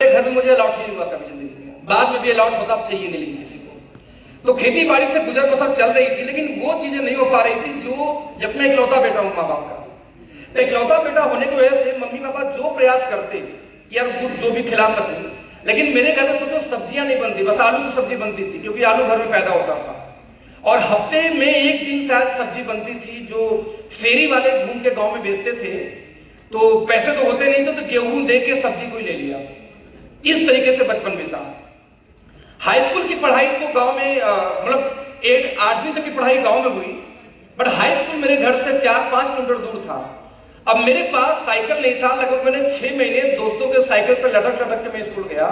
घर में मुझे अलॉट ही नहीं हुआ कभी जिंदगी में, बाद में भी अलॉट होता चाहिए नहीं किसी को। तो खेती बाड़ी से गुजर बसर चल रही थी, लेकिन वो चीजें नहीं हो पा रही थी जो जब मैं इकलौता बेटा हूं माँ बाप का। तो इकलौता बेटा होने की वजह से मम्मी पापा जो प्रयास करते यार जो भी खिला सकूं, लेकिन मेरे घर में सोचो सब्जियां नहीं बनती, बस आलू की सब्जी बनती थी क्योंकि आलू घर में पैदा होता था। और हफ्ते में एक दिन शायद सब्जी बनती थी जो फेरी वाले घूम के गांव में बेचते थे, तो पैसे तो होते नहीं थे, तो गेहूं दे के सब्जी कोई ले लिया। इस तरीके से बचपन बीता। हाई स्कूल की पढ़ाई तो गांव में मतलब 8वीं तक की पढ़ाई गांव में हुई, बट हाई स्कूल मेरे घर से 4-5 किलोमीटर दूर था। अब मेरे पास साइकिल नहीं था, लगभग मैंने 6 महीने दोस्तों के साइकिल पर लटक लटक के मैं स्कूल गया।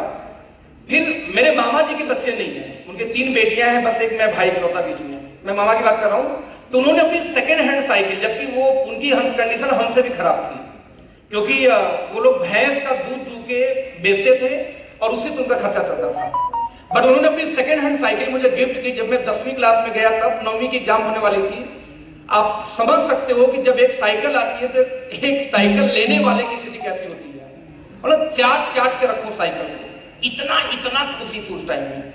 फिर मेरे मामा जी के बच्चे नहीं है, उनके 3 बेटियां हैं, बस एक मैं भाई इकलौता बीच में, मैं मामा की बात कर रहा हूं। तो उन्होंने अपनी सेकेंड हैंड साइकिल, जबकि वो उनकी कंडीशन हमसे भी खराब थी क्योंकि वो लोग भैंस का दूध दूध के बेचते थे और उसी से उनका खर्चा चलता था, बट उन्होंने अपनी सेकेंड हैंड साइकिल मुझे गिफ्ट की जब मैं 10वीं क्लास में गया, तब 9वीं की एग्जाम होने वाली थी। आप समझ सकते हो कि जब एक साइकिल आती है तो एक साइकिल लेने वाले की स्थिति कैसी होती है, मतलब चाट के रखो साइकिल को, इतना खुशी थी उस टाइम में।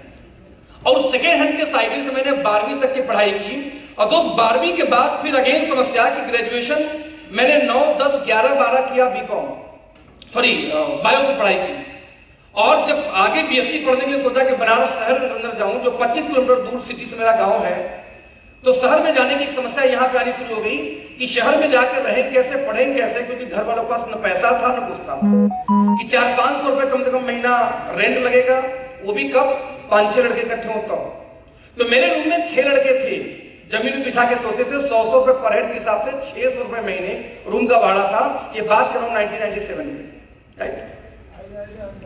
और सेकेंड हैंड के साइकिल से मैंने 12वीं तक की पढ़ाई की। और तो 12वीं के बाद फिर अगेन समस्या कि ग्रेजुएशन मैंने 9, 10, 11, 12 किया बायो से पढ़ाई की। और जब आगे बीएससी पढ़ने के लिए सोचा कि बनारस शहर के अंदर जाऊं, जो 25 किलोमीटर दूर सिटी से मेरा गांव है, तो शहर में जाने की एक समस्या यहाँ पे आनी शुरू हो गई कि शहर में जाकर रहें कैसे, पढ़ें कैसे, क्योंकि घर वालों के पास न पैसा था न कुछ था कि 400-500 रुपए कम से कम महीना रेंट लगेगा, वो भी कब 5-6 लड़के इकट्ठे होता। तो मेरे रूम में 6 लड़के थे, जमीन में बिछा के सोते थे, 100 रुपए पर हेड के हिसाब से 600 रुपए महीने रूम का भाड़ा था। ये बात कर रहा हूं 1997 में, राइट।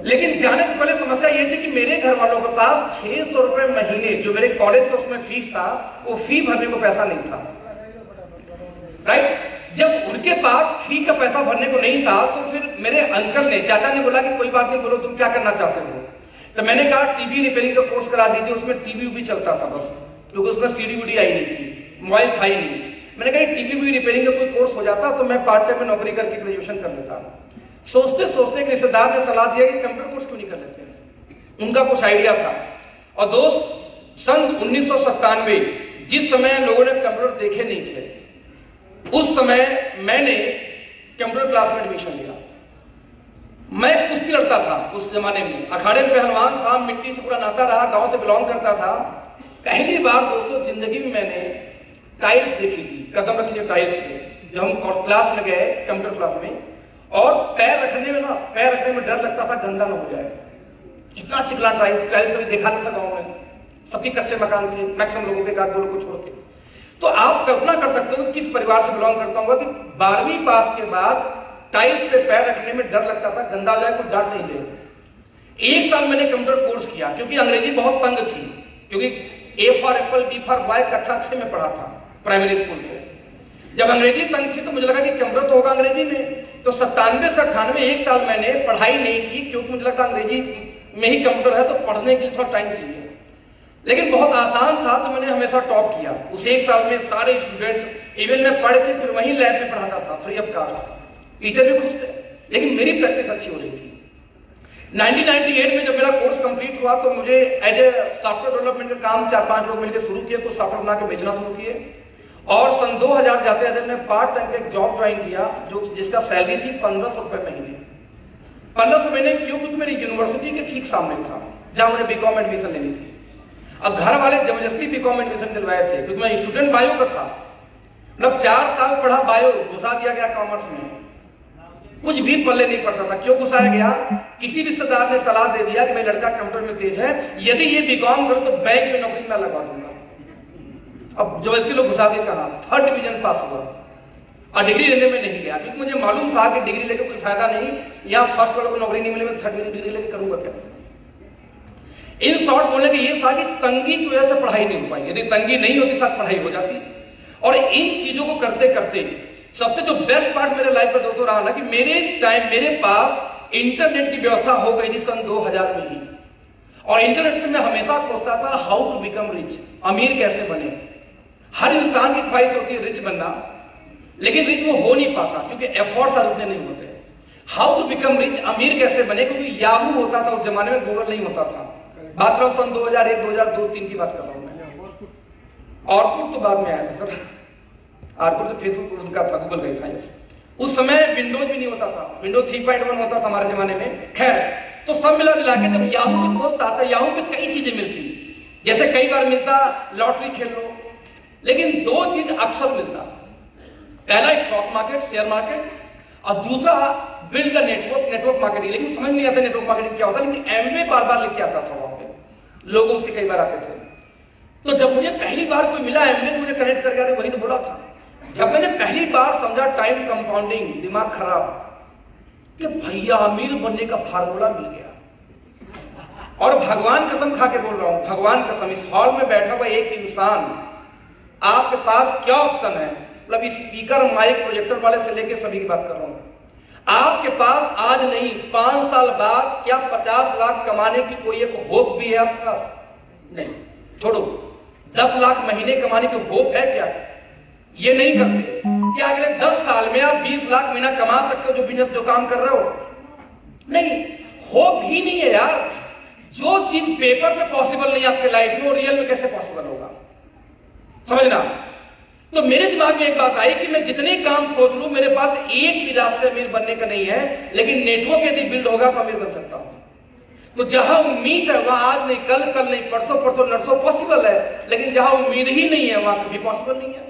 लेकिन जाने से पहले समस्या ये थी कि मेरे घर वालों के पास 600 रुपए महीने, जो मेरे कॉलेज का उसमें फीस था, वो फी भरने को पैसा नहीं था, राइट। जब उनके पास फी का पैसा भरने को नहीं था, तो फिर मेरे अंकल ने, चाचा ने बोला कि कोई बात नहीं, बोलो तुम क्या करना चाहते हो। तो मैंने कहा टीवी रिपेयरिंग का कोर्स करा दीजिए, उसमें टीवी भी चलता था बस, क्योंकि उसमें सीडी वीडी आई नहीं थी, मोबाइल था ही नहीं। मैंने कहा टीवी रिपेयरिंग का कोई कोर्स हो जाता तो मैं पार्ट टाइम में नौकरी करके ग्रेजुएशन कर लेता। सोचते सोचते एक रिश्तेदार ने सलाह दिया कि कंप्यूटर कोर्स क्यों नहीं कर लेते, उनका कुछ आइडिया था। और दोस्त, सन 1997, जिस समय लोगों ने कंप्यूटर देखे नहीं थे, उस समय मैंने कंप्यूटर क्लास में एडमिशन लिया। मैं कुश्ती लड़ता था उस जमाने में, अखाड़े में पहलवान था, मिट्टी से पूरा नाता रहा, गांव से बिलोंग करता था। पहली बार दोस्तों जिंदगी में मैंने टाइल्स देखी थी, कदम रखी है टाइल्स पे, जब हम क्लास में गए कंप्यूटर क्लास में, और पैर रखने में डर लगता था गंदा न हो जाए, इतना चिकना टाइल्स कभी देखा नहीं था गाँव में, सबके कच्चे मकान थे, मैक्सिमम लोगों के, 1-2 लोगों को छोड़ के। तो आप कल्पना कर सकते हो किस परिवार से बिलोंग करता हूँ कि 12वीं पास के बाद टाइल्स पे पैर रखने में डर लगता था, गंदा हो जाए, कुछ डांट नहीं दे। 1 साल मैंने कंप्यूटर कोर्स किया क्योंकि अंग्रेजी बहुत तंग थी, क्योंकि A for Apple, B for boy कक्षा 6 में पढ़ा था प्राइमरी स्कूल से। जब अंग्रेजी तंग थी तो मुझे लगा कि कंप्यूटर तो होगा अंग्रेजी में। तो 97 से 98 1 साल मैंने पढ़ाई नहीं की, क्योंकि मुझे लगता अंग्रेजी में ही कंप्यूटर है तो पढ़ने के लिए थोड़ा टाइम चाहिए। लेकिन बहुत आसान था तो मैंने हमेशा टॉप किया। उस 1 साल में सारे स्टूडेंट, इवन मैं पढ़ के फिर वहीं लैब में पढ़ाता था फ्री ऑफ कॉस्ट, टीचर भी खुश थे, लेकिन मेरी प्रैक्टिस अच्छी हो रही थी। 1998 में जब मेरा कोर्स कंप्लीट हुआ तो मुझे एज ए सॉफ्टवेयर डेवलपमेंट का काम 4-5 लोग मिलकर शुरू किए, कुछ सॉफ्टवेयर बना के बेचना शुरू किए। और सन 2000 जाते जाते मैंने पार्ट टाइम का एक जॉब ज्वाइन किया, जिसका सैलरी थी 1500 रुपए महीने। 1500 महीने क्यों? क्योंकि मेरी यूनिवर्सिटी के ठीक सामने था जहां मुझे बीकॉम एडमिशन लेनी थी। अब घर वाले जबरदस्ती बीकॉम एडमिशन दिलवाए थे, क्योंकि मैं स्टूडेंट बायो का था, मतलब 4 साल पढ़ा बायो, घुसा दिया गया कॉमर्स में, कुछ भी पल्ले नहीं पड़ता था। क्यों घुसाया गया? किसी रिश्तेदार ने सलाह दे दिया कि भाई लड़का कंप्यूटर में तेज है, यदि ये बीकॉम करो तो बैंक में नौकरी मैं लगवा दूंगा। अब जबरदस्ती लोग घुसा के कहा, 3rd डिवीजन पास हुआ और डिग्री लेने में नहीं गया, क्योंकि मुझे मालूम था कि डिग्री लेके कोई फायदा नहीं, या फर्स्ट वाले को नौकरी नहीं मिले, मैं 3rd डिग्री लेके करूंगा क्या। इन शॉर्ट बोलने का ये था कि तंगी की वजह से पढ़ाई नहीं हो पाई, यदि तंगी नहीं होती साथ पढ़ाई हो जाती। और इन चीजों को करते करते सबसे जो बेस्ट पार्ट मेरे लाइफ का दोस्तों रहा ना कि मेरे पास इंटरनेट की व्यवस्था हो गई थी सन 2000 में ही। और इंटरनेट से मैं हमेशा खोजता था हाउ टू बिकम रिच, अमीर कैसे बने। हर इंसान की ख्वाहिश होती है रिच बनना, लेकिन रिच वो हो नहीं पाता क्योंकि एफर्ट्स उतने नहीं होते। हाउ टू बिकम रिच, अमीर कैसे बने, क्योंकि याहू होता था उस जमाने में, गूगल नहीं होता था। बात करो सन 2001, 2002, 2003 की बात कर रहा हूं मैं। ऑर्कुट तो बाद में आया था सर, ऑर्कुट तो फेसबुक उनका था, गूगल का ही था। उस समय विंडोज भी नहीं होता था, विंडोज 3.1 होता था हमारे जमाने में। खैर, तो सब मिला मिला के जब याहू पे पोस्ट आता, याहू पे कई चीजें मिलती, जैसे कई बार मिलता लॉटरी खेल लो, लेकिन दो चीज अक्सर मिलता, पहला स्टॉक मार्केट, शेयर मार्केट, और दूसरा build the network, network marketing. लेकिन समझ नहीं आता नेटवर्क मार्केटिंग क्या होता, लेकिन एमवे बार बार लिख के आता था वहां पे, लोग उसके कई बार आते थे। तो जब मुझे पहली बार कोई मिला एमवे तो मुझे कनेक्ट कर गया, वही तो बोला था। जब मैंने पहली बार समझा टाइम कंपाउंडिंग, दिमाग खराब कि भैया अमीर बनने का फार्मूला मिल गया। और भगवान कसम खा के बोल रहा हूं, भगवान कसम, इस हॉल में बैठा हुआ एक इंसान, आपके पास क्या ऑप्शन है, मतलब स्पीकर, माइक, प्रोजेक्टर वाले से लेके सभी की बात कर रहा हूं, आपके पास आज नहीं 5 साल बाद क्या 50 लाख कमाने की कोई एक होप भी है आपके पास? नहीं, छोड़ो, 10 लाख महीने कमाने की होप है क्या? ये नहीं करते कि अगले 10 साल में आप 20 लाख महीना कमा सकते हो जो बिजनेस, जो काम कर रहे हो? नहीं, होप ही नहीं है यार। जो चीज पेपर पे पॉसिबल नहीं आपके लाइफ में, वो रियल में कैसे पॉसिबल होगा, समझना। तो मेरे दिमाग में एक बात आई कि मैं जितने काम सोच लूं, मेरे पास एक भी रास्ते अमीर बनने का नहीं है, लेकिन नेटवर्क यदि बिल्ड होगा तो अमीर बन सकता हूं। तो जहां उम्मीद है वहां आज नहीं, कल, कल नहीं, परसों, परसों नरसों पॉसिबल है, लेकिन जहां उम्मीद ही नहीं है वहां कभी पॉसिबल नहीं है।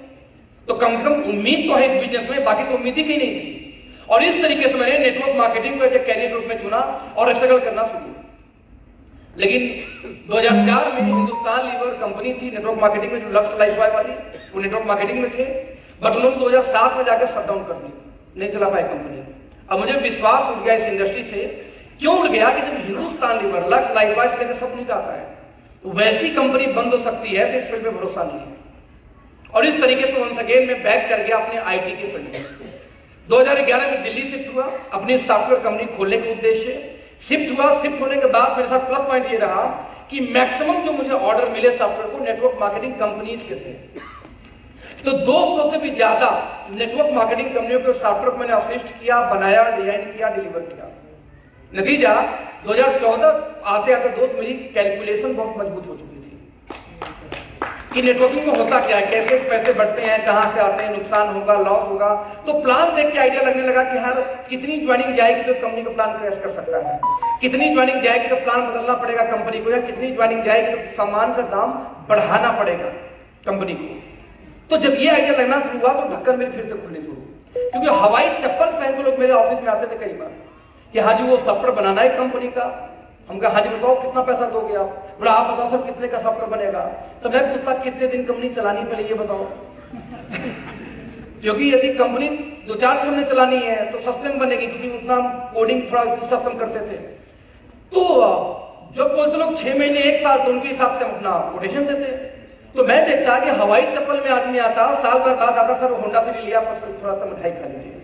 तो कम से कम उम्मीद तो है इस बिजनेस में, बाकी तो उम्मीद ही कहीं नहीं थी। और इस तरीके से मैंने नेटवर्क मार्केटिंग को एक कैरियर रूप में चुना और स्ट्रगल करना शुरू। लेकिन 2004 में हिंदुस्तान लीवर कंपनी थी नेटवर्क मार्केटिंग में, जो लक्ष्य लाइफबाय वाली, वो नेटवर्क मार्केटिंग में थे, बट उन्होंने 2007 में जाकर शट डाउन कर दी, नहीं चला पाई कंपनी। अब मुझे विश्वास उठ गया इस इंडस्ट्री से, क्यों उठ गया कि जब हिंदुस्तान लीवर, लक्ष्य लाइफबाय से लेकर सब नहीं जाता है, तो वैसी कंपनी बंद हो सकती है तो इस फील्ड में भरोसा नहीं है। और इस तरीके से वंस अगेन मैं बैक कर गया अपने आईटी के फील्ड में। 2011 में दिल्ली शिफ्ट हुआ अपनी सॉफ्टवेयर कंपनी खोलने के उद्देश्य। शिफ्ट हुआ, शिफ्ट होने के बाद मेरे साथ प्लस पॉइंट ये रहा कि मैक्सिमम जो मुझे ऑर्डर मिले सॉफ्टवेयर को नेटवर्क मार्केटिंग कंपनीज के थे। तो 200 से भी ज्यादा नेटवर्क मार्केटिंग कंपनियों के सॉफ्टवेयर को मैंने असिस्ट किया, बनाया, डिजाइन किया, डिलीवर किया। नतीजा 2014 आते आते दोस्त मेरी कैलकुलेशन बहुत मजबूत हो चुकी थी कि नेटवर्किंग में होता क्या है, कैसे पैसे बढ़ते हैं, कहां से आते हैं, नुकसान होगा, लॉस होगा। तो प्लान देख के आइडिया लगने लगा कि हर कितनी ज्वाइनिंग जाएगी तो कंपनी का प्लान क्रैश कर सकता है, कितनी ज्वाइनिंग जाएगी तो प्लान बदलना पड़ेगा कंपनी को, या कितनी ज्वाइनिंग जाएगी तो सामान का दाम बढ़ाना पड़ेगा कंपनी को। तो जब ये आइडिया लगना शुरू हुआ तो ढक्कन मेरी फिर से खुलनी शुरू, क्योंकि हवाई चप्पल पहन के लोग मेरे ऑफिस में आते थे कई बार कि हाँ जी वो सॉफ्टवेयर बनाना है कंपनी का। हम कहा हाँ जी बताओ कितना पैसा दोगे आप? बोला आप बताओ सर कितने का सॉफ्टवेयर बनेगा? तो मैं पूछता कितने दिन कंपनी चलानी पड़ेगी ये बताओ क्योंकि यदि कंपनी 2-4 साल में चलानी है तो सस्ते में बनेगी, क्योंकि उतना कोडिंग थोड़ा सब कम करते थे। तो जब बोलते लोग 6 महीने 1 साल, तो उनके हिसाब से हम अपना कोटेशन देते। तो मैं देखता कि हवाई चप्पल में आदमी आता, साल भर बाद आता, सर होंडा सिटी लिया, थोड़ा सा मिठाई खा लीजिए,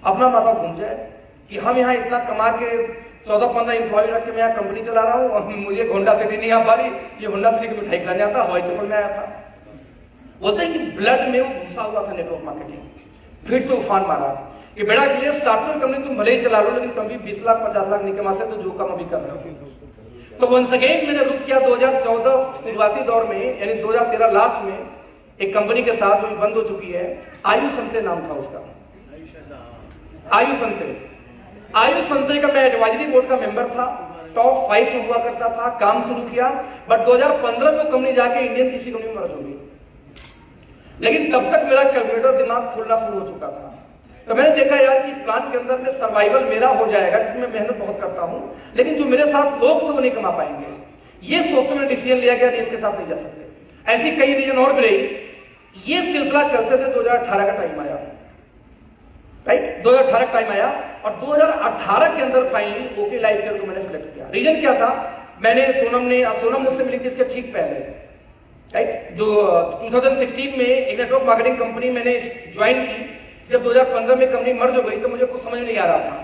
अपना माथा घूम जाए कि हम यहाँ इतना कमा के 14-15 एम्प्लॉय रख के मैं यहाँ कंपनी चला रहा हूँ और मुझे होंडा सिटी नहीं आ पा रही, ये होंडा सिटी की मिठाई खिलाने आता, हवाई चप्पल में आया था। बोलते हैं कि ब्लड में वो घुसा हुआ था नेटवर्क मार्केटिंग। फिर से उफान मारा कि बेटा के लिए सॉफ्टवेयर कंपनी तुम भले ही चला लो, लेकिन कभी 20 लाख 50 लाख नहीं कमा सकते, जो काम अभी कर रहे हो। तो वंस अगेन मैंने रुक किया 2014 शुरुआती दौर में, यानी 2013 लास्ट में एक कंपनी के साथ जो बंद हो चुकी है, आयुष संते नाम था उसका, आयुष संते। आयुष संते का मैं एडवाइजरी बोर्ड का मेंबर था, टॉप 5 में हुआ करता था, काम शुरू किया, बट 2015 को कंपनी जाके इंडियन किसी कंपनी में मर्ज हो गई। लेकिन तब तक मेरा कैलकुलेटर दिमाग खोलना शुरू हो चुका था। तो मैंने देखा यार कि इस प्लान के अंदर में सर्वाइवल मेरा हो जाएगा, क्योंकि मैं मेहनत बहुत करता हूं, लेकिन जो मेरे साथ लोग वो नहीं कमा पाएंगे। ये सोच के मैंने डिसीजन लिया कि इसके साथ नहीं जा सकते। ऐसी कई रीजन और भी रही। ये सिलसिला चलते थे, 2018 का टाइम आया, राइट, 2018 का टाइम आया और 2018 के अंदर फाइनली ओके लाइफ केयर को मैंने सेलेक्ट किया। रीजन क्या था, मैंने सोनम मुझसे मिली थी इसके ठीक पहले, राइट, जो 2016 में एक नेटवर्क मार्केटिंग कंपनी मैंने ज्वाइन की। जब 2015 में कंपनी मर्ज हो गई तो मुझे कुछ समझ नहीं आ रहा था,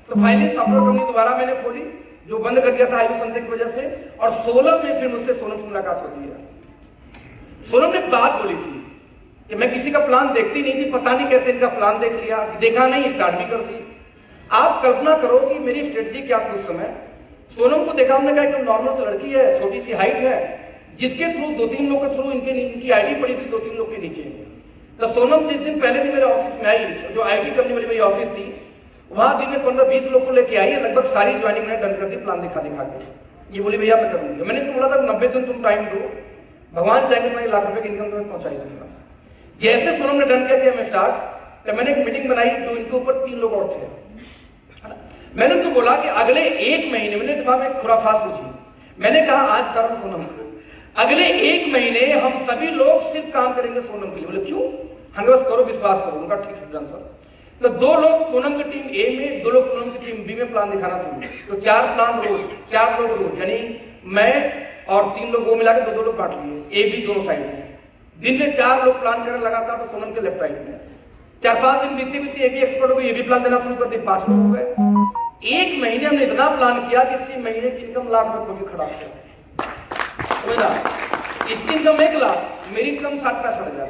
तो फाइनली सॉफ्टवेयर कंपनी दोबारा मैंने खोली, जो बंद कर दिया था आयुष संते की वजह से। और 16 में फिर मुझसे सोनम से मुलाकात होती है। सोनम ने बात बोली थी कि मैं किसी का प्लान देखती नहीं थी, पता नहीं कैसे इनका प्लान देख लिया, देखा नहीं, स्टार्ट भी कर दी। आप कल्पना करो कि मेरी स्ट्रेटजी क्या थी उस समय। सोनम को देखा, हमने कहा एकदम नॉर्मल सी लड़की है, छोटी सी हाइट है, जिसके थ्रू 2-3 लोग के थ्रू इनकी आईडी पड़ी थी 2-3 लोग के नीचे। तो सोनम जिस दिन पहले दिन मेरे ऑफिस में आई, जो आईटी कंपनी वाली मेरी ऑफिस थी, वहां दिन में 15-20 लोग को लेके आई है, लगभग सारी ज्वाइनिंग मैंने डन कर दी प्लान दिखा के। ये बोली भैया मैं करूंगी। मैंने इसको बोला था 90 दिन तुम टाइम दो, भगवान चाहेंगे मैं 1 लाख रुपए की इनकम तुम्हें पहुंचाई दूंगा। जैसे सोनम ने डन किया मैं स्टार्ट, तो मैंने एक मीटिंग बनाई जो इनके ऊपर 3 लोग और थे। मैंने उनको बोला कि अगले 1 महीने, मैंने दिमाग में खुराफात पूछी, मैंने कहा आज करो सोनम, अगले 1 महीने हम सभी लोग सिर्फ काम करेंगे सोनम के लिए। बोले क्यों? हमें बस करो, विश्वास करो। उनका ठीक है डन सर। तो 2 लोग सोनम की टीम ए में, 2 लोग सोनम की टीम बी में प्लान दिखाना शुरू। तो 4 प्लान रोज, 4 लोग रोज, यानी मैं और 3 लोग वो मिला के 2-2 लोग बांट लिए, ए बी दोनों साइड में। दिन में 4 लोग प्लान करने लगा था, तो सोनम के लेफ्ट राइट में 4-5 दिन बीतते बीतते ये भी एक्सपर्ट हो गए, ये भी प्लान देना शुरू कर दिए, 5 लोग हो गए। 1 महीने हमने इतना प्लान किया कि इसकी महीने की इनकम लाख रुपए की खड़ा से समझा। इसकी इनकम 1 लाख, मेरी इनकम 60-65 हजार।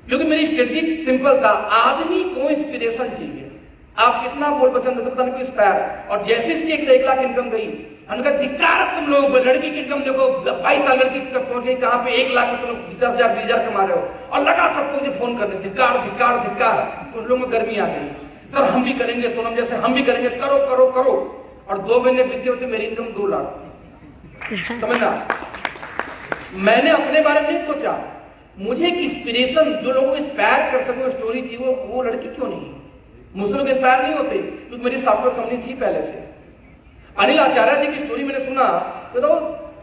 क्योंकि मेरी स्ट्रेटजी सिंपल था, आदमी को इंस्पिरेशन चाहिए। आप कितना बोल पसंद है तो पता नहीं इंस्पायर। और जैसे इसकी 1 लाख इनकम गई, हमने कहा धिक्कार तुम लोग, लड़की की इनकम देखो 22 साल लड़की तक पहुंच गई, कहां पे 1 लाख तुम 10,000 20,000 कमा रहे हो। और लगा सबको मुझे फोन करने, धिक्कार धिक्कार धिक्कार। उन लोगों में गर्मी आ गई, सर हम भी करेंगे सोनम जैसे, हम भी करेंगे, करो करो करो। और 2 महीने बीते होते मेरी इनकम 2 लाख। समझना, मैंने अपने बारे में नहीं सोचा, मुझे एक इंस्पिरेशन जो लोगों को इंस्पायर कर सके स्टोरी थी, वो लड़की क्यों नहीं। मुझसे लोग इंस्पायर नहीं होते क्योंकि मेरी सॉफ्टवेयर कंपनी थी पहले से। अनिल आचार्य जी की स्टोरी मैंने सुना, तो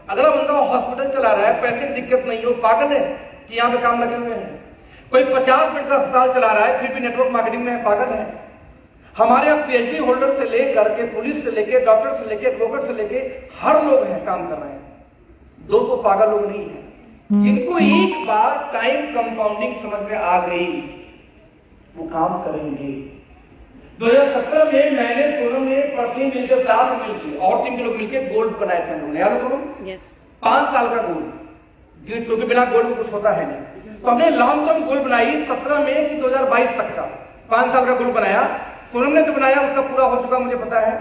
अगला बंदा हॉस्पिटल चला रहा है, पैसे की दिक्कत नहीं है, वो पागल है कि यहाँ पे काम लगे हुए हैं। कोई 50 बेड का अस्पताल चला रहा है, फिर भी नेटवर्क मार्केटिंग में है, पागल है। हमारे यहाँ पीएचडी होल्डर से लेकर के, पुलिस से लेके, डॉक्टर से लेके, एडवोकेट से लेके हर लोग हैं, काम कर रहे हैं। 200 पागल लोग नहीं है जिनको एक बार टाइम कंपाउंडिंग समझ में आ गई, वो काम करेंगे। 2017 में मैंने सोनम ने पर्सनली मिलकर, साथ मिलकर और टीम के लोग मिलकर गोल्ड बनाए थे हम लोग, याद है सोनम? यस। 5 साल का गोल्ड, क्योंकि बिना गोल्ड में कुछ होता है नहीं। तो हमने लॉन्ग टर्म गोल्ड बनाई 17 में कि 2022 तक का 5 साल का गोल्ड बनाया। सोनम ने तो बनाया, उसका पूरा हो चुका मुझे पता है।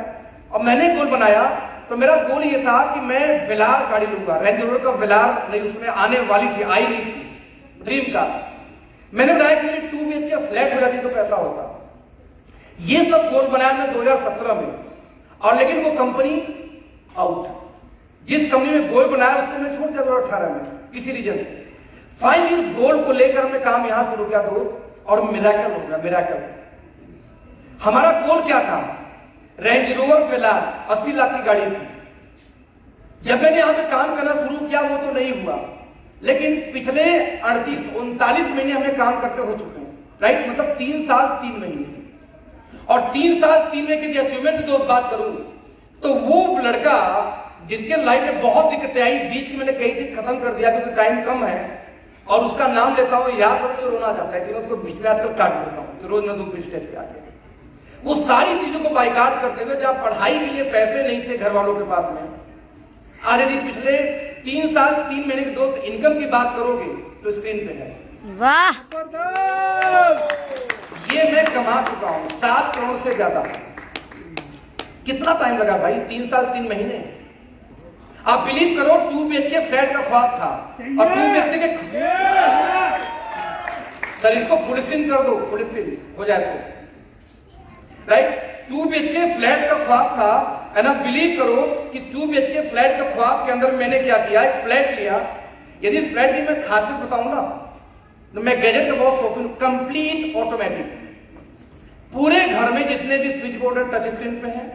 और मैंने गोल्ड बनाया तो मेरा गोल ये था कि मैं वेलार गाड़ी लूंगा, रेंज रोवर का वेलार, नहीं उसमें आने वाली थी, आई नहीं थी, ड्रीम का। मैंने बनाया कि मेरी 2 BHK फ्लैट हो जाती तो पैसा होता। ये सब गोल बनाया मैं 2017 में। और लेकिन वो कंपनी आउट, जिस कंपनी में गोल बनाया उसको मैं छोड़ दिया 2018 में किसी रीजन से। फाइनली इस गोल को लेकर हमने काम यहां शुरू किया और मिरेकल हो गया, मिरेकल। हमारा गोल क्या था? रेंज रोवर वेलार 80 लाख की गाड़ी थी। जब मैंने यहां पे काम करना शुरू किया वो तो नहीं हुआ, लेकिन पिछले 38-39 महीने हमें काम करते हो चुके हैं, राइट? मतलब 3 साल 3 महीने। और 3 साल 3 महीने की अचीवमेंट की बात करूं तो वो लड़का जिसके लाइफ में बहुत दिक्कतें आई, बीच में मैंने कई चीज खत्म कर दिया क्योंकि टाइम कम है, और उसका नाम लेता हूं, याद तो मुझे रोना जाता है कि मैं उसको बीच में आजकल काट देता हूं, तो रोज मैं दूसरी स्टेज पे आके वो सारी चीजों को बाइकाट करते हुए, जब पढ़ाई के लिए पैसे नहीं थे घर वालों के पास में, आज यदि पिछले 3 साल 3 महीने के दोस्त इनकम की बात करोगे तो स्क्रीन पे है। वाह, ये मैं कमा चुका हूं 7 करोड़ से ज्यादा। कितना टाइम लगा भाई? 3 साल 3 महीने। आप बिलीव करो, 2 BHK फ्लैट का ख्वाब था, और 2 BHK के सर इसको फुल स्क्रीन कर दो, फुल स्क्रीन हो जाए तो, राइट? 2 BHK फ्लैट का ख्वाब था, एंड आप बिलीव करो कि 2 BHK फ्लैट का ख्वाब के अंदर मैंने क्या किया, एक फ्लैट लिया। यदि इस फ्लैट की मैं खासियत बताऊं ना, तो मैं गैजेट का बहुत शौकीन हूं, कंप्लीट ऑटोमेटिक। पूरे घर में जितने भी स्विच बोर्ड है टच स्क्रीन पे है,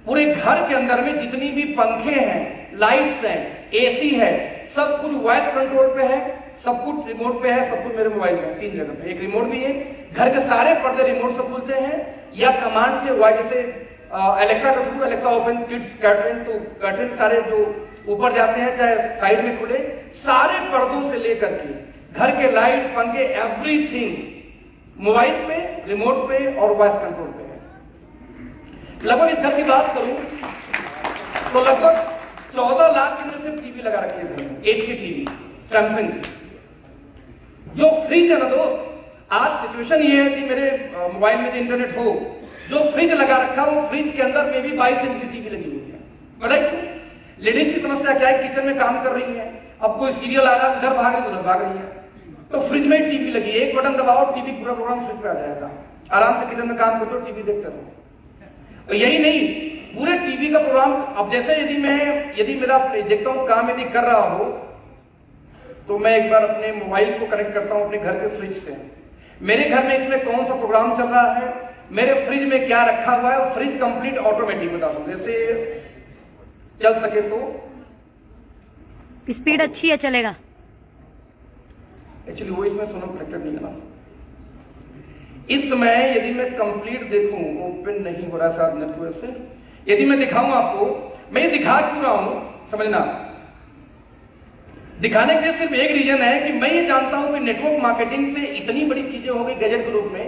पूरे घर के अंदर में जितनी भी पंखे हैं, लाइट्स हैं, एसी है, सब कुछ वॉइस कंट्रोल पे है, सब कुछ रिमोट पे है, सब कुछ मेरे मोबाइल में 3 जगह पे, एक रिमोट भी है। घर के सारे पर्दे रिमोट से खुलते हैं या कमांड से, वॉइस से, एलेक्सा का through, Alexa open kids curtain, तो कर्टन सारे जो ऊपर जाते हैं चाहे साइड में खुले, सारे पर्दों से लेकर के घर के लाइट, पंखे, एवरीथिंग मोबाइल पे, रिमोट पे और वॉइस कंट्रोल पे है। लगभग इस घर की बात करूं तो लगभग 14 लाख की सिर्फ टीवी लगा रखी है, 8K टीवी सैमसंग की, जो फ्री है ना दोस्त। आज सिचुएशन ये है कि मेरे मोबाइल में इंटरनेट हो जो फ्रिज लगा रखा है वो फ्रिज के अंदर में भी 22 इंच की टीवी लगी हुई है। पता क्यों? लेडीज की समस्या क्या है, किचन में काम कर रही है, अब कोई सीरियल आ रहा है, उधर भाग रही उधर भाग रही है, तो फ्रिज में टीवी लगी है, एक बटन दबाओ टीवी पूरा प्रोग्राम फ्रिज पे आ जाएगा, आराम से किचन में काम करते हो टीवी देखते रहो। और यही नहीं, पूरे टीवी का प्रोग्राम, अब जैसे यदि मेरा देखता हूँ काम यदि कर रहा हो तो मैं एक बार अपने मोबाइल को कनेक्ट करता हूँ अपने घर के फ्रिज से, मेरे घर में इसमें कौन सा प्रोग्राम चल रहा है, मेरे फ्रिज में क्या रखा हुआ है, फ्रिज कंप्लीट ऑटोमेटिक बता दूं, जैसे चल सके तो स्पीड अच्छी है, चलेगा। एक्चुअली वो इसमें सोनम कनेक्टेड नहीं है ना। इस समय यदि मैं कंप्लीट देखूं, ओपन नहीं हो रहा शायद नेटवर्क से, यदि मैं दिखाऊं आपको, मैं ये दिखा क्यों रहा हूं समझना, दिखाने के लिए सिर्फ एक रीजन है कि मैं ये जानता हूं कि नेटवर्क मार्केटिंग से इतनी बड़ी चीजें हो गई गैजेट के रूप में,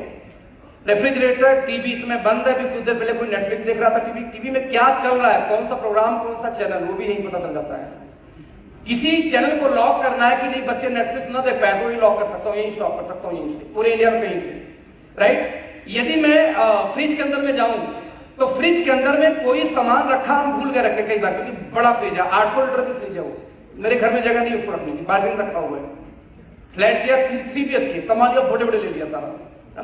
रेफ्रिजरेटर, टीवी इसमें बंद है, अभी कुछ देर पहले कोई नेटफ्लिक्स देख रहा था, टीवी में क्या चल रहा है, कौन सा प्रोग्राम, कौन सा चैनल, वो भी नहीं पता चल जाता है। किसी चैनल को लॉक करना है कि नहीं बच्चे नेटफ्लिक्स ना देख पाए तो ये लॉक कर सकता हूँ, यही स्टॉप कर सकता हूँ यहीं से, पूरे इंडिया में कहीं से, राइट। यदि मैं फ्रिज के अंदर में जाऊं तो फ्रिज के अंदर में कोई सामान रखा हम भूल के रखे कई बार, क्योंकि बड़ा फ्रिज है, 800 लीटर की फ्रिज है वो, मेरे घर में जगह नहीं है उसको रखने की, बार्गेन रखा हुआ है, फ्लैट लिया 3 BHK, सामान लिया बड़े बड़े ले लिया सारा।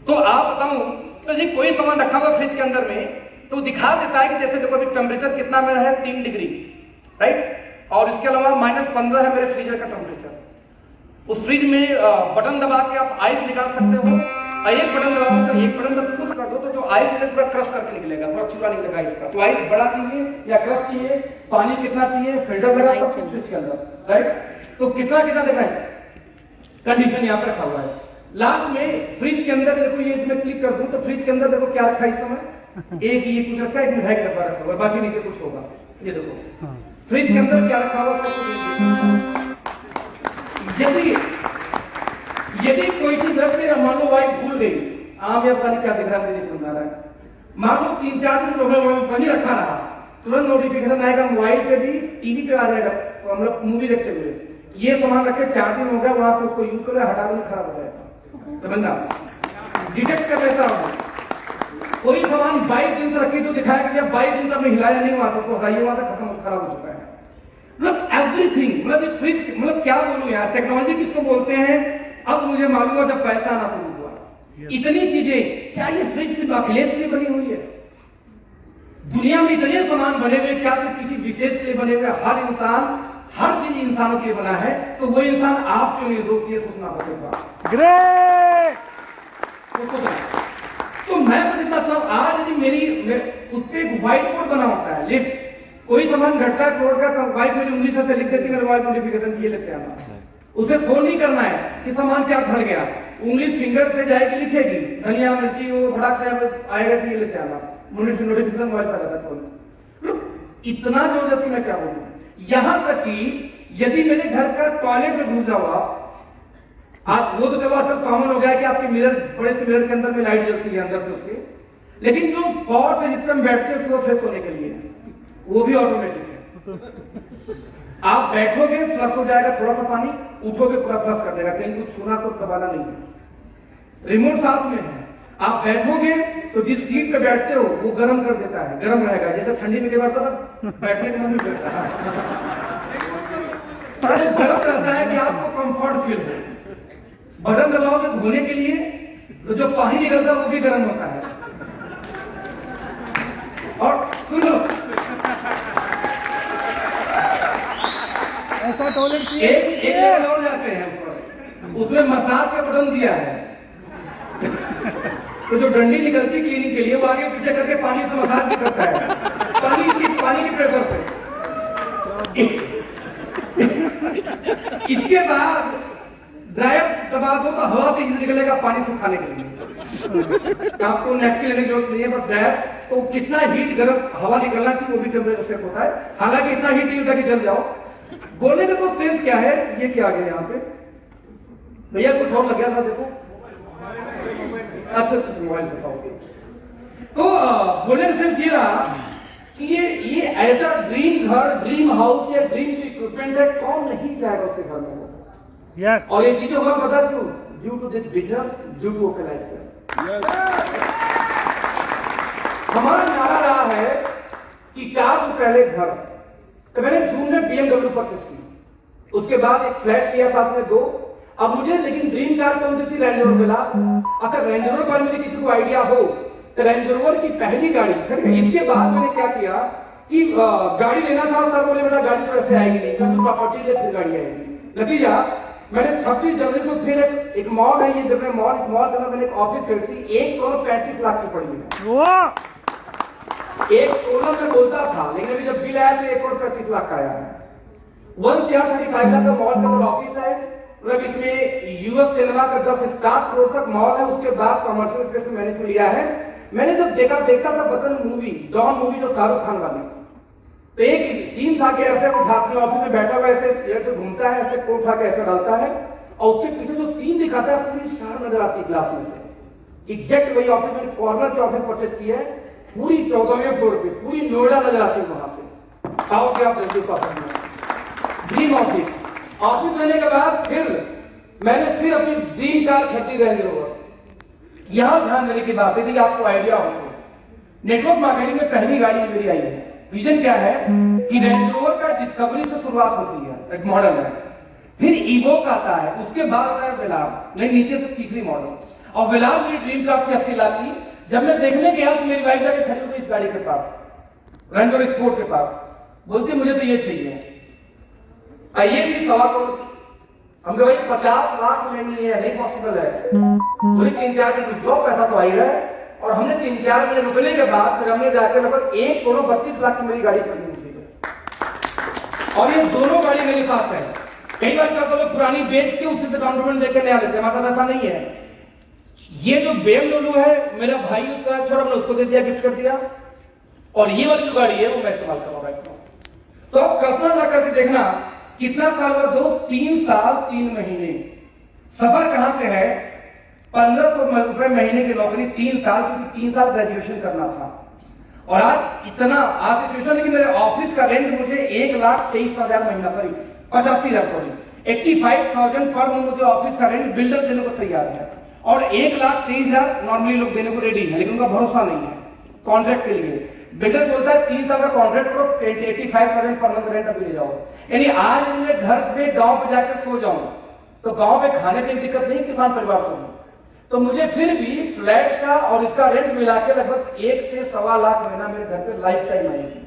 तो आप बताऊं तो यदि कोई सामान रखा हुआ फ्रिज के अंदर में तो दिखा देता है कि जैसे देखो अभी टेम्परेचर कितना मेरा है 3 डिग्री, राइट, और इसके अलावा -15 है मेरे फ्रीजर का टेम्परेचर। उस फ्रिज में बटन दबा के आप आइस निकाल सकते हो, एक बटन दबाओ तो एक बटन बस पुश कर दो तो जो आइस है पूरा क्रश करके निकलेगा, पूरा छिपा निकलेगा इसका। तो आइस बड़ा चाहिए या क्रश चाहिए, पानी कितना चाहिए, फिल्टर लगा सब फ्रिज के अंदर, राइट। तो कितना कितना देना है, कंडीशन यहाँ पे रखा हुआ है। लास्ट में फ्रिज के अंदर देखो, ये मैं क्लिक कर दूं तो फ्रिज के अंदर देखो क्या रखा है इस समय, एक ये कुछ रखा है, एक मिठाई का डब्बा रखा हुआ है, बाकी नीचे कुछ होगा। ये देखो फ्रिज के अंदर क्या रखा हुआ है। यदि कोई चीज रख के मान लो वाइट भूल गई, आप या पता क्या दिख रहा है, समझ आ रहा है, मान लो 3-4 दिन प्रोग्राम बनी रखा रहा, तुरंत नोटिफिकेशन आएगा मोबाइल पे भी, टीवी पे आ जाएगा, तो हम लोग मूवी देखते हुए ये सामान रखे 4 दिन हो गया, वहां से उसको यूज करो, हटा दो, खराब हो जाएगा, तो बंदा डिटेक्ट कर लेता हूं। कोई सामान 22 दिन तक रखी तो दिखाएगा कि 22 दिन तक मैं हिलाया नहीं, वहां से हटाइए, वहां से खत्म, खराब हो चुका है। मतलब एवरीथिंग, मतलब इस फ्रिज, मतलब क्या बोलूं यार, टेक्नोलॉजी किसको बोलते हैं अब मुझे मालूम है, जब पैसा आना शुरू हुआ, इतनी चीजें, क्या ये फ्रिज सिर्फ अखिलेश के लिए बनी हुई है? दुनिया में इतने सामान बने हुए, क्या सिर्फ किसी विशेष के लिए बने हुए? हर इंसान, हर चीज इंसानों के लिए बना है, तो वो इंसान आप क्यों नहीं दोस्त, ये सोचना पड़ेगा। ग्रेट। तो मैं इतना सब आज यदि मेरी उस पर एक व्हाइट बोर्ड बना होता है, लिस्ट, कोई सामान घटता है करोड़ का, व्हाइट में उंगली से लिख देती है, मोबाइल नोटिफिकेशन ये लेते आना, उसे फोन नहीं करना है कि सामान क्या घट गया, उंगली फिंगर से जाएगी, लिखेगी धनिया मिर्ची, वो बड़ा से आएगा कि ये लेते आना, नोटिफिकेशन मोबाइल पर आता है। इतना जबरदस्ती मैं क्या बोलूं, यहां तक कि यदि मेरे घर का टॉयलेट में घुस जाओ आप, वो तो चलो आजकल कॉमन हो गया है कि आपके मिरर, बड़े से मिरर के अंदर में लाइट जलती है अंदर से उसके, लेकिन जो पॉट है जिसमें बैठते हैं उसको फ्रेश होने के लिए, वो भी ऑटोमेटिक है। आप बैठोगे फ्लश हो जाएगा, थोड़ा सा पानी, उठोगे पूरा फ्लश कर देगा, कहीं कुछ छूना तो दबाना नहीं है, रिमोट साथ में है। आप बैठोगे तो जिस सीट पे बैठते हो वो गर्म कर देता है, गर्म रहेगा, जैसे ठंडी में बैठता था बैठने का मन नहीं करता है, गर्म करता है कि आपको कंफर्ट फील हो। बटन दबाओगे धोने के लिए तो जो पानी निकलता है वो भी गर्म होता है। और सुनो, ऐसा टॉयलेट एक लेवल और जाते हैं ऊपर, उसमें मसाज का बटन दिया है तो जो डंडी निकलती क्लीनिंग के लिए वो आगे पीछे करके पानी से मसाज भी करता है, पानी की प्रेशर पे। इसके बाद ड्रायर दबा दो तो हवा तेज निकलेगा पानी सुखाने के लिए, आपको नैपकिन लेने की जरूरत नहीं है, पर ड्रायर तो कितना हीट गर्म हवा निकलना चाहिए वो भी टेम्परेचर सेट होता है, हालांकि इतना हीट नहीं होता कि जल जाओ। बोलने का तो सेंस क्या है, ये क्या आ गया यहाँ पे भैया, कुछ और लग गया था देखो, अच्छा मोबाइल बताओ। तो बोलने का सेंस ये रहा कि ये ऐसा ड्रीम घर, ड्रीम हाउस या ड्रीम इक्विपमेंट है, कौन नहीं चाहेगा उसके घर में। यस। और ये चीजें हुआ पता क्यों? Due to this business, due to open life. हमारा नारा रहा है कि कार से पहले घर। तो मैंने जून में BMW परचेज की, उसके बाद एक फ्लैट लिया साथ में 2। अब मुझे लेकिन ड्रीम कार कौन सी थी? रेंज रोवर मिला। अगर रेंज रोवर पर मुझे किसी को आइडिया हो तो रेंज रोवर की पहली गाड़ी, इसके बाद मैंने क्या किया कि गाड़ी लेना था, सर बोले बेटा गाड़ी तो ऐसे आएगी नहीं, क्योंकि प्रॉपर्टी ले फिर गाड़ी आएगी। नतीजा मैंने 26 जनवरी को फिर एक मॉल है, ये जब मैं मॉल, इस मॉल के अंदर मैंने एक ऑफिस खरीदी, 1 करोड़ 35 लाख की पड़ी है। एक ओनर में बोलता था, लेकिन अभी जब बिल आया तो 1 करोड़ 35 लाख का आया है। 135 लाख का मॉल के अंदर ऑफिस है, मतलब इसमें यूएस सिनेमा का 10 से 7 करोड़ तक मॉल है। उसके बाद कमर्शियल स्पेस में मैंने इसमें लिया है। मैंने जब देखता था बटन मूवी, डॉन मूवी जो शाहरुख खान वाली, तो एक सीन था कि ऐसे उठा अपने ऑफिस में बैठा हुआ ऐसे घूमता है, ऐसे कोट उठा के ऐसे डालता है, और उसके पीछे जो सीन दिखाता है पूरी स्टार नजर आती है ग्लास में से। एग्जैक्ट वही ऑफिस में कॉर्नर के ऑफिस परचेज की है, पूरी 14वें फ्लोर पे पूरी नोएडा नजर आती है वहां से। आओ क्या ड्रीम ऑफिस लेने के बाद फिर मैंने फिर अपनी ड्रीम कार खरीदी रेंज रोवर। यहां ध्यान देने की बात है कि आपको आइडिया हो, नेटवर्क मार्केटिंग में पहली गाड़ी मेरी आई है। विजन क्या है कि रेंज रोवर का डिस्कवरी से शुरुआत होती है, एक मॉडल है, फिर इवोक आता है, उसके बाद आता है वेलार, नहीं नीचे से तीसरी मॉडल, और वेलार मेरी ड्रीम कार थी 80 लाख की। जब मैं देखने गया तो मेरी वाइफ जाके खड़ी हो गई इस गाड़ी के पास, रेंज रोवर स्पोर्ट के पास, बोलती मुझे तो ये चाहिए। ये थी 1.25 करोड़। हम भाई 50 लाख में नहीं पॉसिबल है। पूरी 3-4 दिन जो पैसा तो आई है, और हमने 3-4 महीने रुकने के बाद फिर हमने जाकर लगभग 1 करोड़ 32 लाख की मेरी गाड़ी खरीदी है। और ये दोनों गाड़ी मेरे पास है। कई बार क्या तो पुरानी बेच के उसी से डाउन पेमेंट देकर नहीं आ लेते, हमारा ऐसा नहीं है। ये जो BMW है मेरा भाई उसका छोड़ा, मैंने उसको दे दिया, गिफ्ट कर दिया, और ये वाली जो गाड़ी है वो मैं इस्तेमाल कर रहा हूं। तो आप कल्पना ना करके देखना कितना साल बाद दोस्त, 3 साल 3 महीने। सफर कहां से है? 1500 रुपए महीने की नौकरी, 3 साल, क्योंकि 3 साल ग्रेजुएशन करना था। और आज इतना आज सिचुएशन है कि मेरे ऑफिस का रेंट मुझे 1,23,000 महीना, सॉरी 85,000, सॉरी 85,000 पर मंथ मुझे ऑफिस का रेंट बिल्डर देने को तैयार है, और 1,23,000 नॉर्मली लोग देने को रेडी है, लेकिन उनका भरोसा नहीं है कॉन्ट्रैक्ट के लिए। बिल्डर बोलता है 3 साल का कॉन्ट्रैक्ट करो, 85,000 पर मंथ रेंट अभी ले जाओ। यानी आज मैं घर पे गांव पे जाकर सो जाऊं तो गांव में खाने की दिक्कत नहीं, किसान परिवार से, तो मुझे फिर भी फ्लैट का और इसका रेंट मिला के लगभग 1 से 1.25 लाख महीना मेरे घर पे लाइफ टाइम आएगी।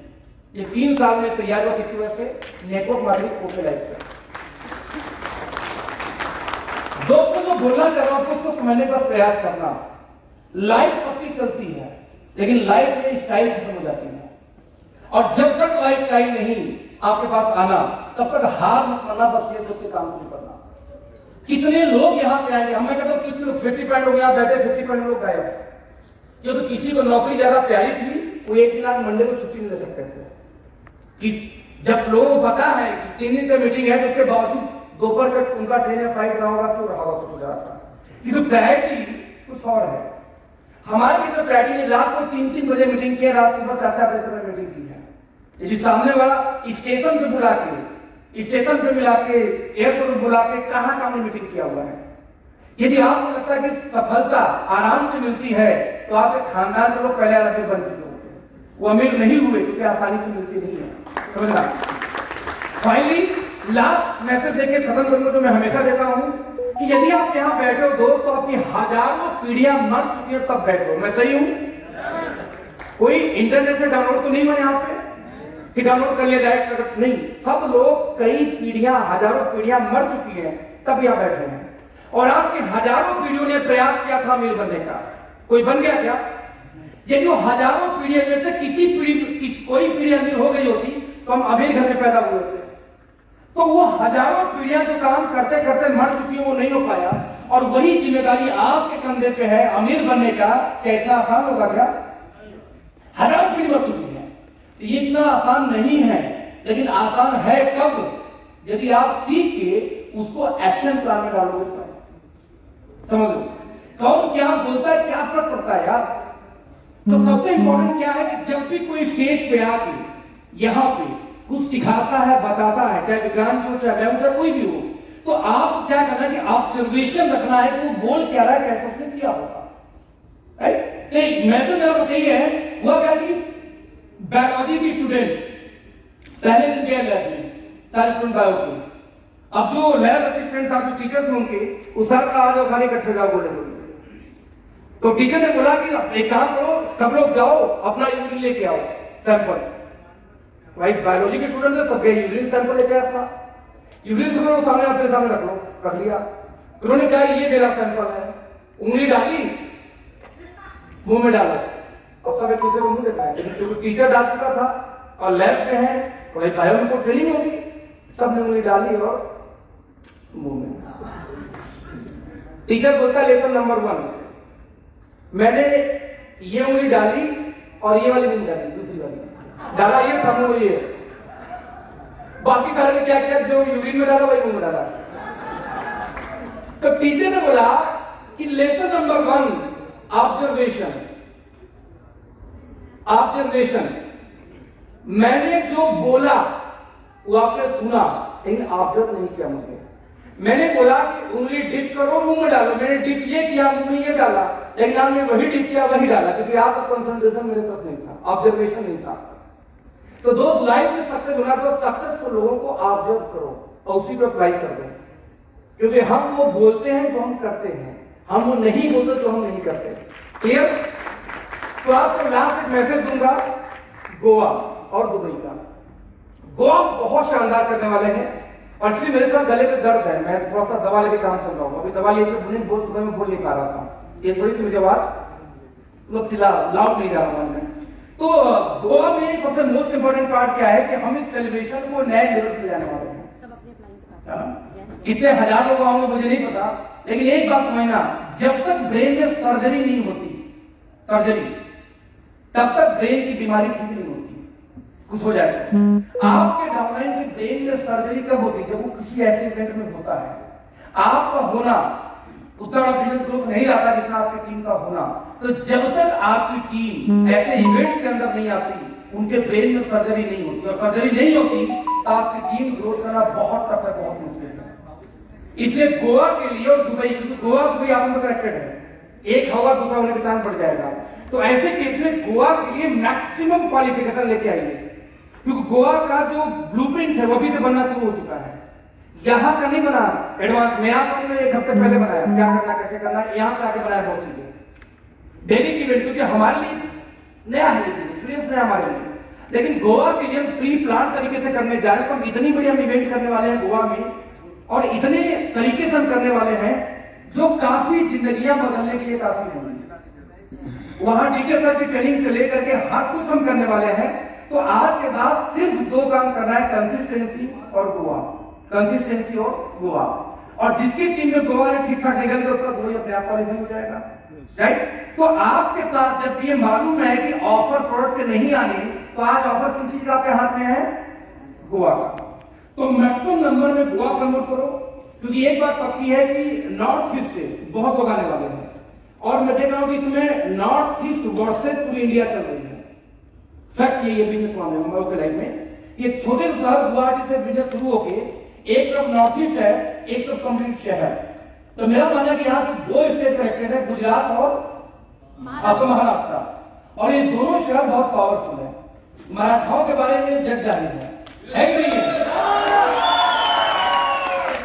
ये 3 साल में तैयार हुआ, किसकी वजह से? नेटवर्क मार्केटिंग ओपन लाइफ का। दोस्तों जो बोलना चाह रहा हूं उसको समझने का प्रयास करना। लाइफ सबकी चलती है, लेकिन लाइफ में स्टाइल खत्म हो जाती है, और जब तक लाइफ स्टाइल नहीं आपके पास आना तब तक हार मत करना, बस ये सबके काम शुरू करना। कितने लोग यहाँ पे आएंगे, हमें कहते कितने लोग 50% हो गया बैठे, 50% लोग गायब, क्योंकि किसी को नौकरी ज्यादा प्यारी थी, वो 1 दिन आज मंडे को छुट्टी नहीं ले सकते थे। कि जब लोगों को पता है कि 3 दिन का मीटिंग है, तो उसके बावजूद दोपहर का उनका ट्रेन या फ्लाइट रहा होगा तो रहा होगा कुछ हो जाता, क्योंकि प्रायोरिटी कुछ और है। हमारे कितने प्रायोरिटी ने रात को 3-3 बजे मीटिंग किया, रात सुबह 4-4 बजे तक मीटिंग की है। यदि सामने वाला स्टेशन पे बुला के, स्टेशन पे मिला के, एयरपोर्ट पे बुला के कहां मीटिंग किया हुआ है। यदि आपको लगता है कि सफलता आराम से मिलती है, तो आपके खानदान के लोग पहले अमीर बन चुके होते हैं, वो अमीर नहीं हुए क्योंकि आसानी से मिलती नहीं है। समझना। फाइनली लास्ट मैसेज देके खत्म करूंगा, तो मैं हमेशा देता हूं कि यदि आप यहाँ बैठे हो दोस्त, तो अपनी हजारों पीढ़ियां मर चुकी है तब बैठो। मैं सही हूं? कोई इंटरनेट से डाउनलोड तो नहीं हुआ यहाँ पे कि डाउनलोड कर लिया डायरेक्ट, नहीं। सब लोग कई पीढ़ियां, हजारों पीढ़ियां मर चुकी हैं तब यहाँ बैठे हैं, और आपकी हजारों पीढ़ियों ने प्रयास किया था अमीर बनने का। कोई बन गया क्या? यदि वो हजारों पीढ़ियों में से कोई पीढ़ी अमीर हो गई होती तो हम अमीर घर में पैदा हुए होते। तो वो हजारों पीढ़ियां जो काम करते करते मर चुकी है, वो नहीं हो पाया, और वही जिम्मेदारी आपके कंधे पे है अमीर बनने का। क्या इतना आसान होगा क्या? हजारों पीढ़ी मर चुकी है, ये इतना आसान नहीं है, लेकिन आसान है कब? यदि आप सीख के उसको एक्शन प्लान में डालोगे तो। समझ लो कौन क्या बोलता है, क्या फर्क पड़ता है यार। तो सबसे इंपॉर्टेंट क्या है कि जब भी कोई स्टेज पे आके यहाँ पे कुछ सिखाता है, बताता है, चाहे विज्ञान की हो, चाहे व्यायाम, चाहे कोई भी हो, तो आप क्या करना है कि ऑब्जर्वेशन रखना है कि वो बोल क्या रहा है, कैसे उसने किया होगा। राइट। तो मैसेज मेरा बस यही है, हुआ क्या कि बायोलॉजी की स्टूडेंट पहले दिन गया लैब में, सारे स्टूडेंट बायो के। अब जो लैब असिस्टेंट था, जो टीचर थे उनके, उस साल का आज सारे इकट्ठे जाओ बोले। तो टीचर ने बोला कि एक काम करो, सब लोग जाओ अपना यूरिन लेके आओ सैंपल। राइट, बायोलॉजी के स्टूडेंट थे, सब गए यूरिन सैंपल लेके आया था। यूरिन सैंपल सामने अपने सामने रख लो, कर लिया। उन्होंने कहा ये मेरा सैंपल है, उंगली डाली, मुंह में डाला। अब सब एक दूसरे को मुंह देखा है, लेकिन क्योंकि टीचर डाल चुका था और लैब में है, तो बायो को ट्रेनिंग होगी, सबने उंगली डाली और मुंह में। टीचर बोलता लेसन नंबर 1, मैंने ये उंगली डाली और ये वाली उंगली डाली, दूसरी वाली डाला, ये खत्म हुई है। बाकी सारे ने क्या किया, जो यूरिन में डाला वही मुंह में डाला। तो टीचर ने बोला कि लेसन नंबर 1 ऑब्जर्वेशन। ऑब्जर्वेशन, मैंने जो बोला वो आपने सुना, लेकिन ऑब्जर्व नहीं किया मुझे। मैंने बोला कि उंगली डिप करो, मुंह में डालो, मैंने डिप ये किया, मुंह में ये डाला, लेकिन आपने वही डिप किया वही डाला, क्योंकि आपका कंसंट्रेशन मेरे तरफ नहीं था, ऑब्जर्वेशन नहीं था। तो दोस्त लाइफ में सक्सेस होना तो सक्सेसफुल लोगों को ऑब्जर्व करो और उसी को अप्लाई कर दो, क्योंकि हम वो बोलते हैं जो हम करते हैं, हम वो नहीं बोलते जो हम नहीं करते। क्लियर? तो आपको लास्ट एक मैसेज दूंगा गोवा और दुबई का। गोवा बहुत शानदार करने वाले हैं। एक्चुअली मेरे साथ गले में दर्द है, मैं थोड़ा सा दवा लेके काम चल रहा हूँ, अभी दवा लेके मुझे बहुत सुबह में बोल नहीं पा रहा था, ये थोड़ी सी मुझे आवाज मतलब चिल्ला लाउड नहीं जा रहा मन में। तो गोवा में सबसे मोस्ट इंपोर्टेंट पार्ट क्या है कि हम इस सेलिब्रेशन को नए लेवल पे जाने वाले हैं। कितने हजार लोग आओगे मुझे नहीं पता, लेकिन एक बात समझना, जब तक ब्रेन में सर्जरी नहीं होती, सर्जरी, तब तक ब्रेन की बीमारी ठीक नहीं होती, कुछ हो जाएगा। आपके डाउनलाइन के ब्रेन में सर्जरी कब होती है? जब वो किसी ऐसे इवेंट में होता है। आपका होना उतना बड़ा बिजनेस ग्रोथ नहीं आता जितना आपकी टीम का होना। तो जब तक आपकी टीम ऐसे इवेंट्स के अंदर नहीं आती, उनके ब्रेन में सर्जरी नहीं होती, और सर्जरी नहीं होती तो आपकी टीम ग्रोथ करना बहुत टफ है, बहुत मुश्किल है। इसलिए गोवा के लिए और दुबई, गोवा दुबई आपस में कनेक्टेड है, एक होगा दूसरा होने का चांस बढ़ जाएगा। तो ऐसे केस में गोवा के लिए मैक्सिमम क्वालिफिकेशन लेके आइए, क्योंकि गोवा का जो ब्लूप्रिंट है वो भी से बनना शुरू हो चुका है। यहाँ का नहीं बना एडवांस, नया तो हमने 1 हफ्ते पहले बनाया, क्या करना कैसे करना, यहाँ पे आके बनाया बहुत चीजें डेली की इवेंट, क्योंकि हमारे लिए नया है, एक्सपीरियंस नया हमारे लिए। लेकिन गोवा के लिए हम प्री प्लान तरीके से करने जा रहे हैं, तो इतनी बड़ी हम इवेंट करने वाले हैं गोवा में, और इतने तरीके से हम करने वाले हैं जो काफी जिंदगियां बदलने के लिए काफी होंगी। वहां डीके सर की ट्रेनिंग से लेकर के हर कुछ हम करने वाले हैं। तो आज के बाद सिर्फ 2 काम करना है, कंसिस्टेंसी और गोवा, कंसिस्टेंसी और गोवा। और जिसकी टीम में गोवा ने ठीक ठाक निकल गया उसका गोवा अपने आप क्वालिफाई हो जाएगा, राइट। तो आपके पास जब ये मालूम है कि ऑफर प्रोडक्ट के नहीं आने, तो आज ऑफर किस चीज आपके हाथ में है? गोवा का। तो मैक्सिमम नंबर में गोवा प्रमोट करो, क्योंकि एक बात पक्की है कि नॉर्थ ईस्ट से बहुत लोग आने वाले हैं, और मैं देख रहा हूं कि इसमें नॉर्थ ईस्ट वर्सेस पूरी इंडिया चल रही है। फैक्ट ये बिजनेस मान है हम लोग के लाइफ में, ये छोटे शहर गुवाहाटी से बिजनेस शुरू होके एक तरफ नॉर्थ ईस्ट है, एक तरफ कंप्लीट शहर। तो मेरा मानना है कि यहाँ पे 2 स्टेट कनेक्टेड है, गुजरात और आपका महाराष्ट्र, और ये दोनों शहर बहुत पावरफुल है। मराठाओं के बारे में जग जाहिर है कि नहीं है?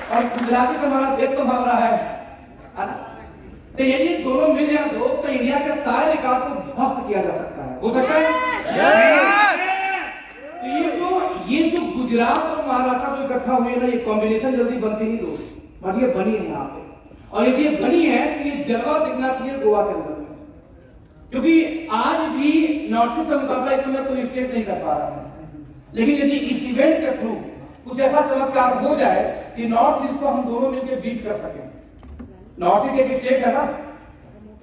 और गुजराती का हमारा देश तो भाग रहा है ना? तो यदि दोनों मिल जाए तो इंडिया के सारे रिकॉर्ड को ध्वस्त किया जा सकता है, हो सकता है। तो ये जो गुजरात और महाराष्ट्र जो इकट्ठा हुए ना, ये कॉम्बिनेशन जल्दी बनती नहीं दोस्त, बट ये बनी है यहाँ पे। और यदि ये बनी है तो ये जलवा दिखना चाहिए गोवा के अंदर, क्योंकि आज भी नॉर्थ ईस्ट का मुकाबला इस समय कोई स्टेट नहीं कर पा रहा है। लेकिन यदि इस इवेंट के थ्रू कुछ ऐसा चमत्कार हो जाए कि नॉर्थ ईस्ट को हम दोनों मिलकर बीट कर सकें। नॉर्थ ईस्ट एक स्टेट है ना,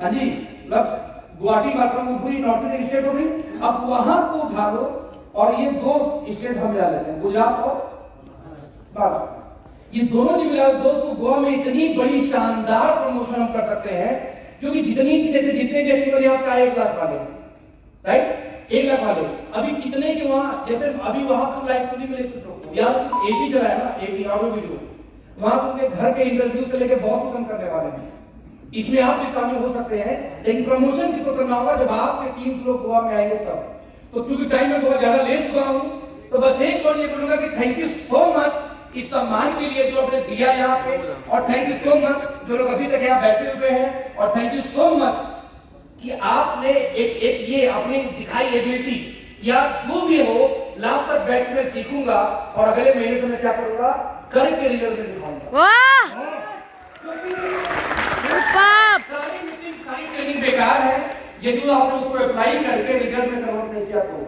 हाँ जी, मतलब गुवाहाटी मात्र पूरी नॉर्थ ईस्ट एक स्टेट हो गई। अब वहां को उठा लो और ये 2 स्टेट हम मिला लेते हैं, गुजरात और महाराष्ट्र। ये दोनों जो मिला दोस्त, तो गोवा में इतनी बड़ी शानदार प्रमोशन हम कर सकते हैं, क्योंकि जितने के एक्चुअली आपका 1 लाख वाले, राइट, 1 लाख वाले अभी कितने के वहां, जैसे अभी वहां पर लाइव स्टोरी में यहाँ एक ही चला है ना, एक ही ऑडियो वीडियो, वहां उनके घर के इंटरव्यू से लेकर बहुत कुछ हम करने वाले हैं। इसमें आप भी शामिल हो सकते हैं, लेकिन प्रमोशन किसको करना होगा जब आपके 3 लोग गोवा में आएंगे तब। तो चूंकि टाइम में बहुत ज्यादा ले चुका हूं, तो बस एक बार ये बोलूंगा कि थैंक यू सो मच इस सम्मान के लिए जो आपने दिया यहाँ पे, और थैंक यू सो मच जो लोग अभी तक यहाँ बैठे हुए हैं, और थैंक यू सो मच कि आपने एक ये अपनी दिखाई एबिलिटी, या जो भी हो लास्ट तक बैठ में सीखूंगा और अगले महीने से मैं क्या करूंगा करके रिजल्ट में दिखाऊंगा। सारी मीटिंग सारी ट्रेनिंग बेकार है यदि आपने उसको अप्लाई करके रिजल्ट में कन्वर्ट नहीं किया। तो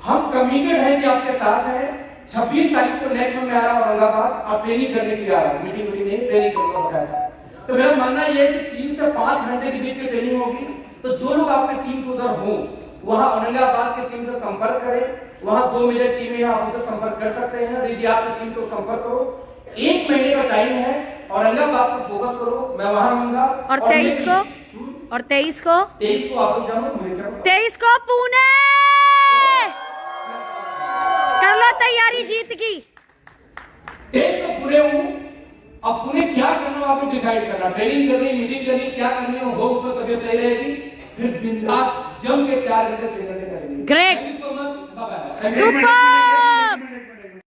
हम कमिटेड हैं कि आपके साथ हैं। 26 तारीख को नेक्स्ट में आ रहा हूं औरंगाबाद, आप ट्रेनिंग करने के लिए आ रहा हूं, मीटिंग नहीं ट्रेनिंग करना बकायदा। तो मेरा मानना यह है कि 3 से 5 घंटे के बीच की ट्रेनिंग होगी। तो जो लोग आपके टीम से उधर हो वहां औरंगाबाद की टीम से संपर्क करें, वहां 2 मेजर टीमें हैं, आप उनसे संपर्क कर सकते हैं। यदि आपकी टीम को संपर्क करो, 1 महीने का टाइम है, औरंगाबाद को फोकस करो, मैं वहां रहूंगा। और 23 को और 23 को 23 को आप जाओ, 23 को पुणे कर लो तैयारी जीत की। 23 को पुणे हूँ। अब पुणे क्या करना हो आपको डिसाइड करना, ट्रेनिंग करनी, मीटिंग करनी, क्या करनी हो उसमें तबियत सही रहेगी, फिर बिंदास जम के 4 घंटे 6 घंटे करेंगे। Great, thank you so much, bye bye. Super.